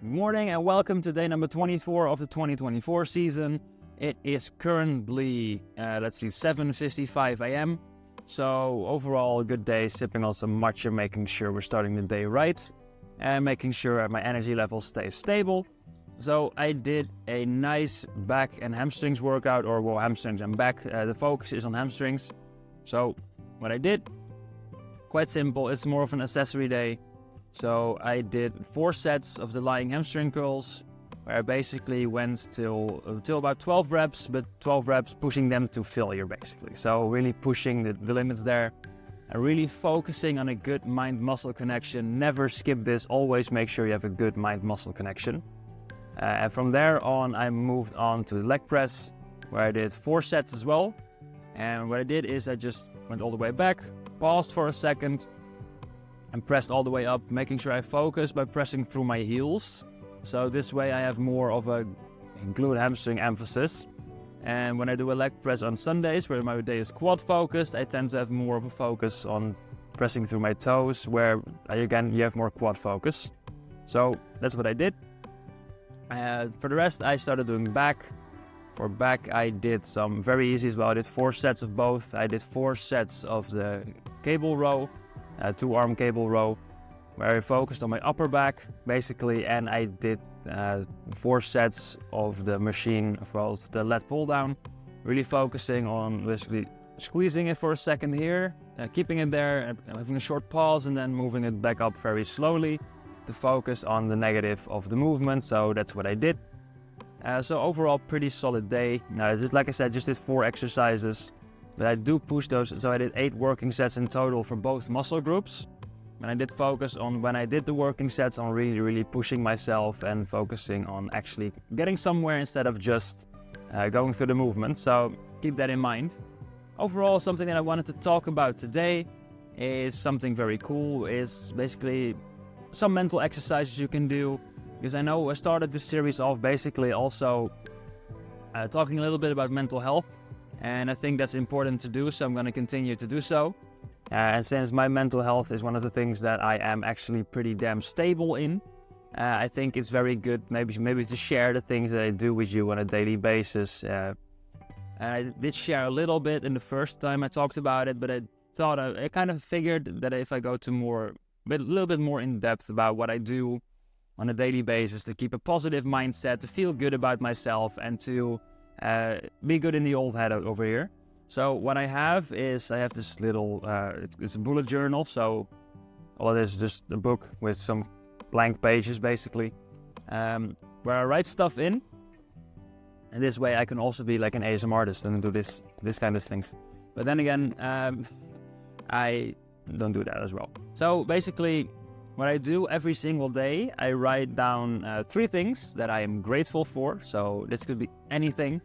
Good morning and welcome to day number 24 of the 2024 season. It is currently, 7:55 a.m. So overall a good day, sipping on some matcha, making sure we're starting the day right and making sure my energy level stays stable. So I did a nice back and hamstrings workout, hamstrings and back. The focus is on hamstrings. So what I did, quite simple, it's more of an accessory day. So I did 4 sets of the lying hamstring curls, where I basically went till about 12 reps, but 12 reps pushing them to failure basically. So really pushing the limits there and really focusing on a good mind-muscle connection. Never skip this, always make sure you have a good mind-muscle connection. And from there on, I moved on to the leg press, where I did 4 sets as well. And what I did is I just went all the way back, paused for a second, and pressed all the way up, making sure I focus by pressing through my heels. So this way I have more of a glute hamstring emphasis. And when I do a leg press on Sundays, where my day is quad focused, I tend to have more of a focus on pressing through my toes, where again you have more quad focus. So that's what I did. For the rest, I started doing back. For back, I did some very easy as well. I did 4 sets of both. I did 4 sets of the cable row, 2-arm cable row, where I focused on my upper back basically, and I did 4 sets of the machine, of the lat pull down, really focusing on basically squeezing it for a second here, keeping it there, having a short pause, and then moving it back up very slowly to focus on the negative of the movement. So that's what I did. So overall, pretty solid day. Now, just like I said, just did 4 exercises. But I do push those, so I did 8 working sets in total for both muscle groups. And I did focus on, when I did the working sets, on really pushing myself and focusing on actually getting somewhere instead of just going through the movement. So keep that in mind. Overall, something that I wanted to talk about today is something very cool, is basically some mental exercises you can do. Because I know I started this series off basically also talking a little bit about mental health. And I think that's important to do, so I'm going to continue to do so. And since my mental health is one of the things that I am actually pretty damn stable in, I think it's very good maybe to share the things that I do with you on a daily basis. And I did share a little bit in the first time I talked about it, but I kind of figured that if I go to a little bit more in depth about what I do on a daily basis to keep a positive mindset, to feel good about myself, and to be good in the old head over here. So what I have is, I have this little, it's a bullet journal. So all it is just a book with some blank pages basically, where I write stuff in. And this way I can also be like an ASMR artist and do this kind of things. But then again, I don't do that as well. So basically what I do every single day, I write down 3 things that I am grateful for. So this could be anything.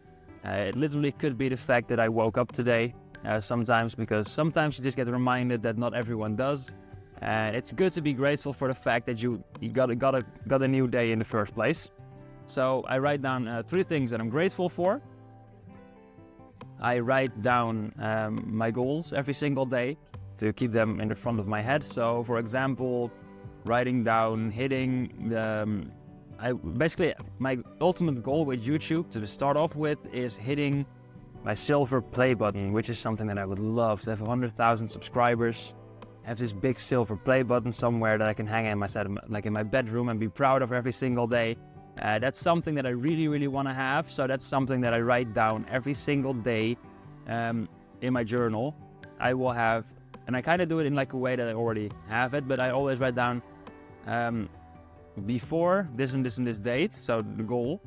It literally could be the fact that I woke up today sometimes, because sometimes you just get reminded that not everyone does. And it's good to be grateful for the fact that you got a new day in the first place. So I write down 3 things that I'm grateful for. I write down my goals every single day to keep them in the front of my head. So for example, writing down hitting my ultimate goal with YouTube to start off with is hitting my silver play button, which is something that I would love to have 100,000 subscribers. Have this big silver play button somewhere that I can hang in my bedroom and be proud of every single day. That's something that I really want to have. So that's something that I write down every single day in my journal. I will have, and I kind of do it in like a way that I already have it, but I always write down before this and this date, so the goal,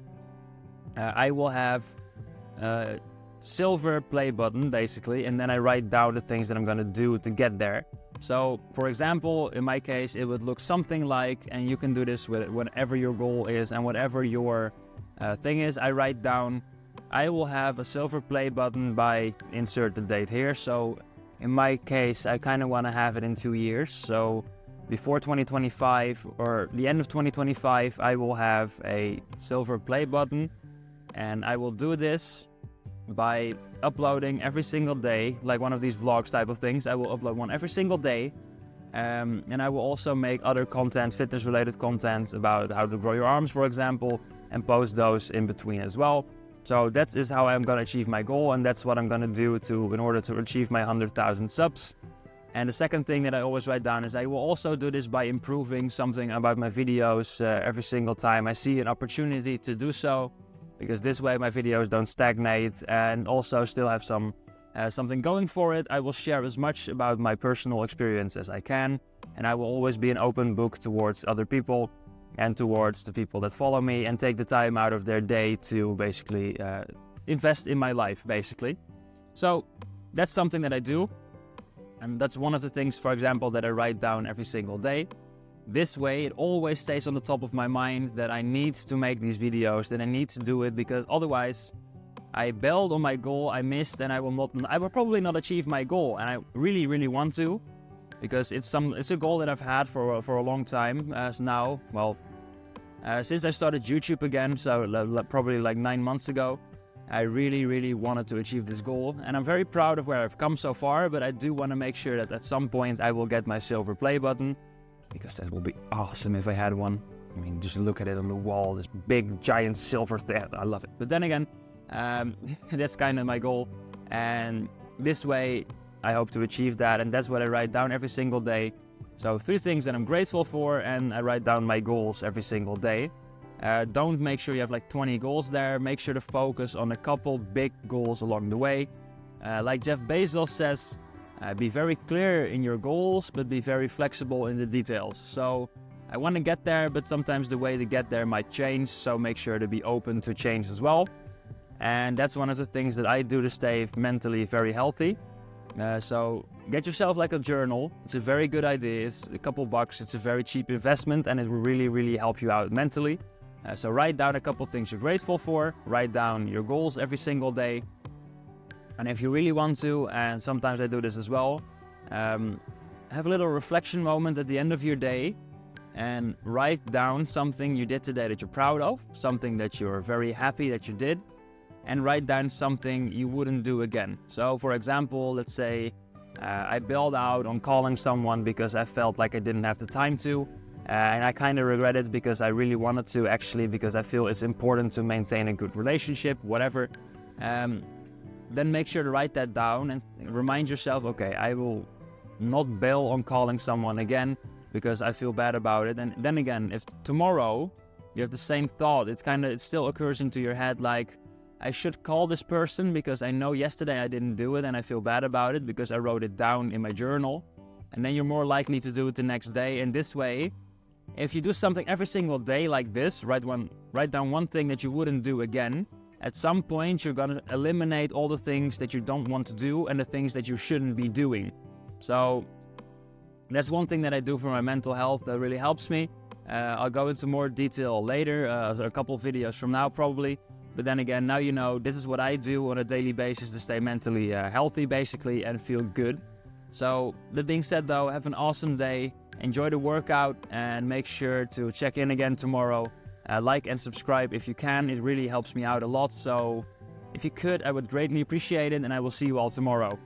I will have a silver play button basically, and then I write down the things that I'm going to do to get there. So for example, in my case, it would look something like, and you can do this with whatever your goal is and whatever your thing is, I write down, I will have a silver play button by insert the date here. So in my case, I kind of want to have it in 2 years. So before 2025 or the end of 2025, I will have a silver play button, and I will do this by uploading every single day, like one of these vlogs type of things. I will upload one every single day, And I will also make other content, fitness related content about how to grow your arms, for example, and post those in between as well. So that is how I'm going to achieve my goal, and that's what I'm going to do in order to achieve my 100,000 subs. And the second thing that I always write down is I will also do this by improving something about my videos every single time I see an opportunity to do so, because this way my videos don't stagnate and also still have something going for it. I will share as much about my personal experience as I can, and I will always be an open book towards other people and towards the people that follow me and take the time out of their day to basically invest in my life, basically. So that's something that I do, and that's one of the things, for example, that I write down every single day. This way it always stays on the top of my mind that I need to make these videos, that I need to do it, because otherwise I bailed on my goal, I missed, and I will probably not achieve my goal. And I really, really want to, because it's a goal that I've had for a long time now. Well, since I started YouTube again, so probably like 9 months ago, I really, really wanted to achieve this goal. And I'm very proud of where I've come so far, but I do want to make sure that at some point I will get my silver play button, because that will be awesome if I had one. I mean, just look at it on the wall, this big, giant silver thing. I love it. But then again, that's kind of my goal, and this way I hope to achieve that, and that's what I write down every single day. So 3 things that I'm grateful for, and I write down my goals every single day. Don't make sure you have like 20 goals there. Make sure to focus on a couple big goals along the way. Like Jeff Bezos says, be very clear in your goals, but be very flexible in the details. So I want to get there, but sometimes the way to get there might change, so make sure to be open to change as well. And that's one of the things that I do to stay mentally very healthy. So get yourself like a journal. It's a very good idea. It's a couple bucks. It's a very cheap investment, and it will really, really help you out mentally. So write down a couple things you're grateful for. Write down your goals every single day. And if you really want to, and sometimes I do this as well, have a little reflection moment at the end of your day and write down something you did today that you're proud of, something that you're very happy that you did, and write down something you wouldn't do again. So for example, let's say I bailed out on calling someone because I felt like I didn't have the time to, and I kind of regret it because I really wanted to, actually, because I feel it's important to maintain a good relationship, whatever. Then make sure to write that down and remind yourself, okay, I will not bail on calling someone again because I feel bad about it. And then again, if tomorrow you have the same thought, it still occurs into your head like, I should call this person because I know yesterday I didn't do it and I feel bad about it because I wrote it down in my journal. And then you're more likely to do it the next day. And this way, if you do something every single day like this, write down one thing that you wouldn't do again, at some point you're going to eliminate all the things that you don't want to do and the things that you shouldn't be doing. So that's one thing that I do for my mental health that really helps me. I'll go into more detail later, a couple of videos from now probably. But then again, now you know, this is what I do on a daily basis to stay mentally healthy, basically, and feel good. So, that being said though, have an awesome day, enjoy the workout, and make sure to check in again tomorrow. Like and subscribe if you can, it really helps me out a lot. So, if you could, I would greatly appreciate it, and I will see you all tomorrow.